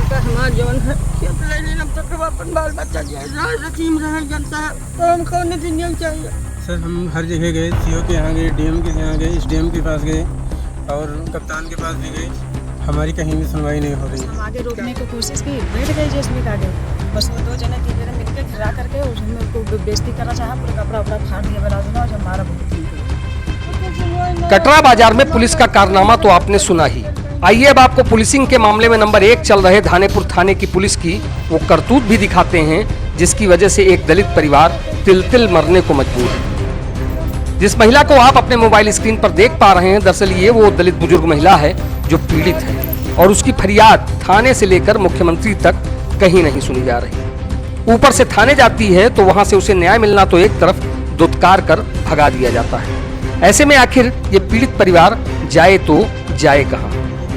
मिलकर हमारा जीवन है अपन बाल बच्चा रसीम रह जनता है तो हम कौन दुनिया चाहिए। सर हम हर जगह गए, सीओ के यहाँ गए, डीएम के यहाँ गए, एसडीएम के पास गए और कप्तान के पास भी गए, हमारी कहीं भी सुनवाई नहीं हो रही। हम आगे रोकने की कोशिश की, बैठ गए जेसीबी आगे, बस वो 2 जने 3 जने मिलकर घिरा करके उसमें बेइज्जती करना चाहा, पूरा कपड़ा उपड़ा फाड़ दिया बना दूंगा और हमारा कटरा बाजार में पुलिस का कारनामा तो आपने सुना ही। आइए अब आपको पुलिसिंग के मामले में नंबर 1 चल रहे धानेपुर थाने की पुलिस की वो करतूत भी दिखाते हैं जिसकी वजह से एक दलित परिवार तिल तिल मरने को मजबूर है। जिस महिला को आप अपने मोबाइल स्क्रीन पर देख पा रहे हैं, दरअसल ये वो दलित बुजुर्ग महिला है जो पीड़ित है और उसकी फरियाद थाने से लेकर मुख्यमंत्री तक कहीं नहीं सुनी जा रही। ऊपर से थाने जाती है तो वहां से उसे न्याय मिलना तो एक तरफ दुत्कार कर भगा दिया जाता है। ऐसे में आखिर ये पीड़ित परिवार जाए तो जाए कहां,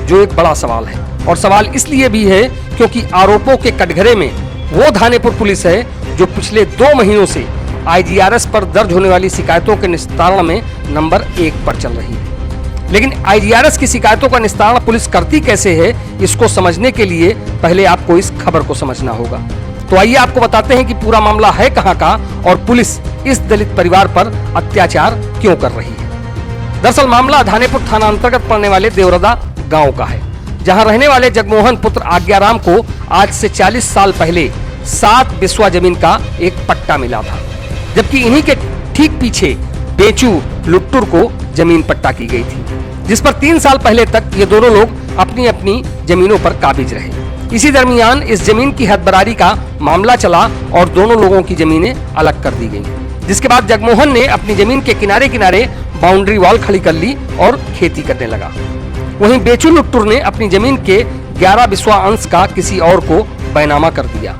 जो एक बड़ा सवाल है। और सवाल इसलिए भी है क्योंकि आरोपों के कटघरे में वो धानेपुर पुलिस है जो पिछले 2 महीनों से आईजीआरएस पर दर्ज होने वाली शिकायतों के निस्तारण में नंबर 1 पर चल रही है। लेकिन आईजीआरएस की शिकायतों का निस्तारण पुलिस करती कैसे है, इसको समझने के लिए पहले आपको इस खबर को समझना होगा। तो आइए आपको बताते हैं कि पूरा मामला है कहां का और पुलिस इस दलित परिवार पर अत्याचार क्यों कर रही है। दरअसल मामला धानेपुर थाना अंतर्गत पड़ने वाले देवरदा गांव का है, जहां रहने वाले जगमोहन पुत्र आज्ञाराम को आज से 40 साल पहले 7 बिस्वा जमीन का एक पट्टा मिला था, जबकि इन्हीं के ठीक पीछे बेचू लुट्टुर को जमीन पट्टा की गई थी, जिस पर 3 साल पहले तक ये दोनों लोग अपनी अपनी जमीनों पर काबिज रहे। इसी दरमियान इस जमीन की हदबरारी का मामला चला और दोनों लोगों की जमीनें अलग कर दी गई, जिसके बाद जगमोहन ने अपनी जमीन के किनारे किनारे बाउंड्री वॉल खड़ी कर ली और खेती करने लगा। वहीं बेचू लुट्टुर ने अपनी जमीन के 11 बिस्वा अंश का किसी और को बैनामा कर दिया,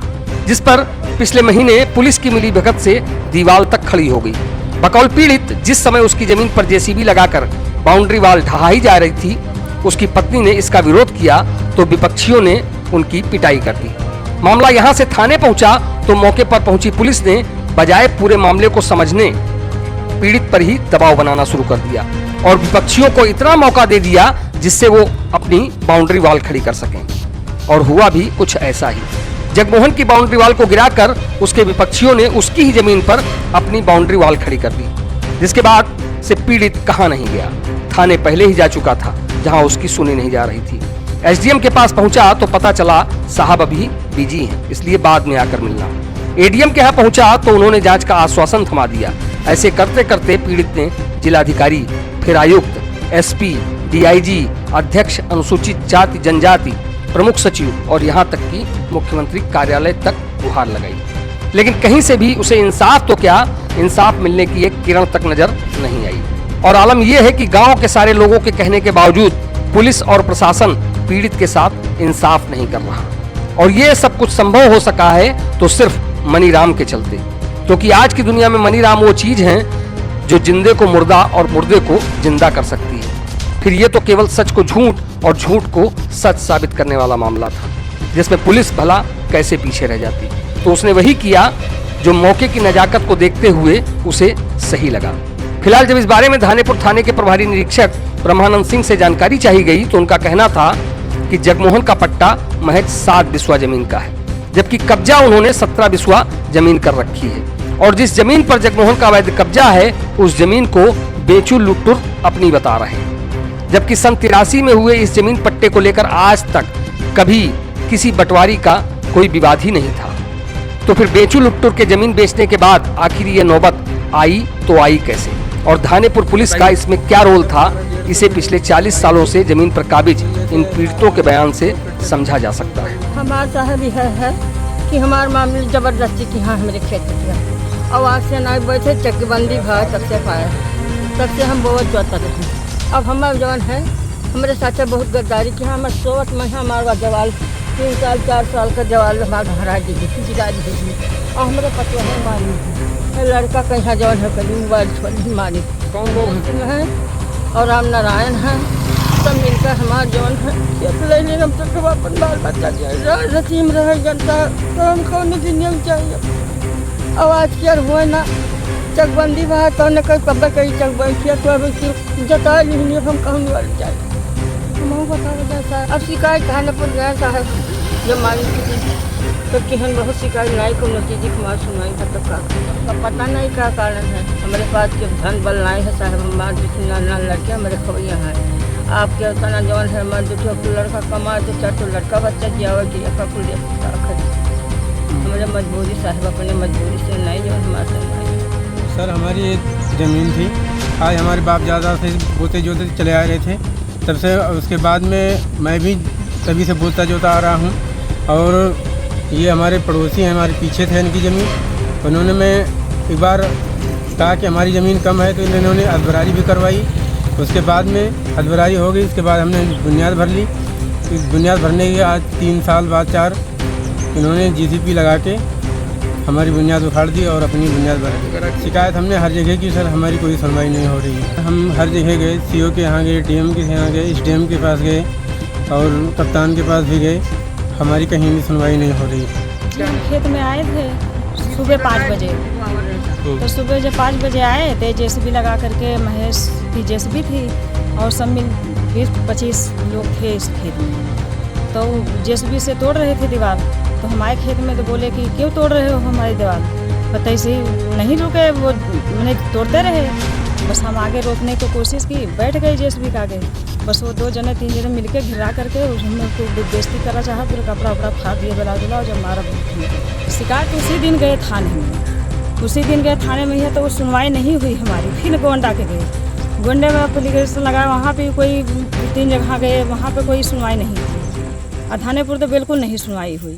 जिस पर पिछले महीने पुलिस की मिलीभगत से दीवार तक खड़ी हो गई। बकौल पीड़ित जिस समय उसकी जमीन पर जेसीबी लगाकर बाउंड्री वॉल ढहाई जा रही थी, उसकी पत्नी ने इसका विरोध किया तो विपक्षियों ने उनकी पिटाई कर दी। मामला यहां से थाने पहुंचा तो मौके पर पहुंची पुलिस ने बजाय पूरे मामले को समझने पीड़ित पर ही दबाव बनाना शुरू कर दिया और विपक्षियों को इतना मौका दे दिया जिससे वो अपनी बाउंड्री वॉल खड़ी कर सकें। और हुआ भी कुछ ऐसा ही। जगमोहन की बाउंड्री वॉल को गिराकर उसके विपक्षियों ने उसकी ही जमीन पर अपनी बाउंड्री वॉल खड़ी कर दी, जिसके बाद से पीड़ित कहां नहीं गया। थाने पहले ही जा चुका था जहां उसकी सुनी नहीं जा रही थी। एसडीएम के पास पहुंचा तो पता चला साहब अभी बिजी हैं, इसलिए बाद में आकर मिलना। एडीएम के यहाँ पहुंचा तो उन्होंने जांच का आश्वासन थमा दिया। ऐसे करते करते पीड़ित ने जिलाधिकारी, फिर आयुक्त, एसपी, डीआईजी, अध्यक्ष अनुसूचित जाति जनजाति, प्रमुख सचिव और यहाँ तक कि मुख्यमंत्री कार्यालय तक गुहार लगाई, लेकिन कहीं से भी उसे इंसाफ तो क्या, इंसाफ मिलने की एक किरण तक नजर नहीं आई। और आलम यह है कि गांव के सारे लोगों के कहने के बावजूद पुलिस और प्रशासन पीड़ित के साथ इंसाफ नहीं कर रहा। और ये सब कुछ संभव हो सका है तो सिर्फ मनीराम के चलते, क्योंकि आज की दुनिया में मनीराम वो चीज है जो जिंदे को मुर्दा और मुर्दे को जिंदा कर सकती है। फिर ये तो केवल सच को झूठ और झूठ को सच साबित करने वाला मामला था, जिसमें पुलिस भला कैसे पीछे रह जाती। तो उसने वही किया जो मौके की नजाकत को देखते हुए उसे सही लगा। फिलहाल जब इस बारे में धानेपुर थाने के प्रभारी निरीक्षक ब्रह्मानंद सिंह से जानकारी चाहिए गई तो उनका कहना था कि जगमोहन का पट्टा महज 7 बिस्वा जमीन का है, जबकि कब्जा उन्होंने 17 बिस्वा जमीन कर रखी है। और जिस जमीन पर जगमोहन का अवैध कब्जा है उस जमीन को बेचू लुट्टुर अपनी बता रहे हैं, जबकि सन 83 में हुए इस जमीन पट्टे को लेकर आज तक कभी किसी बंटवारी का कोई विवाद ही नहीं था। तो फिर बेचू लुट्टुर के जमीन बेचने के बाद आखिर ये नौबत आई तो आई कैसे, और धानेपुर पुलिस का इसमें क्या रोल था, इसे पिछले 40 सालों से जमीन पर काबिज इन पीड़ितों के बयान से समझा जा सकता है। हमारा साहब यह है कि हमारे मामले जबरदस्ती की हाँ हमारे खेत में और आज से ना बैठे चकबंदी भाई तब से पाया, तब से हम बहुत जोता रहे। अब हमारे जवान है हमारे साथ बहुत गद्दारी की, हमारे 16 महीना हमारा जवाल 3 साल 4 साल का जवाल हमारा हरा दी जिला दी और हमारे पतवा है मारी लड़का कहीं जवान है कभी मोबाइल छोड़ मारी। कौन लोग हैं और राम नारायण हैं, सब मिलकर हमारा जवान है हम तो अपन बाल बच्चा रसीम रह जनता तो हम कौन दुनिया में चाहिए। आवाज किया हुआ ना चकबंदी भाई तो न कहीं कब्बा कहीं चकबंदी तो अब जता नहीं हम कहूँ वाले चाहिए हम बता अब शिकायत थाने पर गया साहब जब मारी थी तो किहन बहुत शिकायत नहीं को नतीजे हमारी सुनवाई है तब का अब पता नहीं क्या कारण है। हमारे पास जब धन बल नहीं है साहब, हमारे जितने ना लड़के हमारे खवैया हैं। आप क्या होता ना जवान है हमारे जो लड़का कमाए तो 4 लड़का बच्चा जिया कुल हमारे मजबूरी साहब, अपने मजबूरी से नहीं जो हमारे से नहीं। सर हमारी एक ज़मीन थी, आज हमारे बाप ज़्यादा से बोते जोते चले आ रहे थे, तब से उसके बाद में मैं भी तभी से बोता जोता आ रहा हूँ। और ये हमारे पड़ोसी हैं, हमारे पीछे थे इनकी ज़मीन। उन्होंने मैं एक बार कहा कि हमारी ज़मीन कम है तो इन्होंने अदबरारी भी करवाई। उसके बाद में अदबरारी हो गई, उसके बाद हमने बुनियाद भर ली। इस बुनियाद भरने के आज 3 साल बाद 4 इन्होंने जीसीपी लगा के हमारी बुनियाद उखाड़ दी और अपनी बुनियाद भर। शिकायत हमने हर जगह की सर, हमारी कोई सुनवाई नहीं हो रही है। हम हर जगह गए, सीओ के यहाँ गए, डीएम के यहाँ गए, एसडीएम के पास गए और कप्तान के पास भी गए, हमारी कहीं भी सुनवाई नहीं हो रही। खेत में आए थे सुबह 5 बजे, तो सुबह जब 5 बजे आए तो जेसीबी लगा करके महेश की जेसीबी थी और सब मिल 20-25 लोग थे इस खेत में। तो जेसीबी से तोड़ रहे थे दीवार, तो हमारे खेत में तो बोले कि क्यों तोड़ रहे हो हमारी दीवार। पता ही नहीं रुके, वो मैंने तोड़ते रहे। बस हम आगे रोकने की कोशिश की, बैठ गए जेसीबी के आगे। बस वो 2 जने 3 जने मिलके घिरा करके उसमें उसको बेइज्जती करा चाहा, फिर कपड़ा वपड़ा फाड़ दिया बला और जब मारा शिकायत उसी दिन गए थाने में। उसी दिन गए थाने में ही तो वो सुनवाई नहीं हुई हमारी। फिर गोंडा के गए, गोंडे में एप्लीकेशन लगाया, वहाँ पे कोई 3 जगह गए, वहाँ पे कोई सुनवाई नहीं हुई। और थानेपुर तो बिल्कुल नहीं सुनवाई हुई।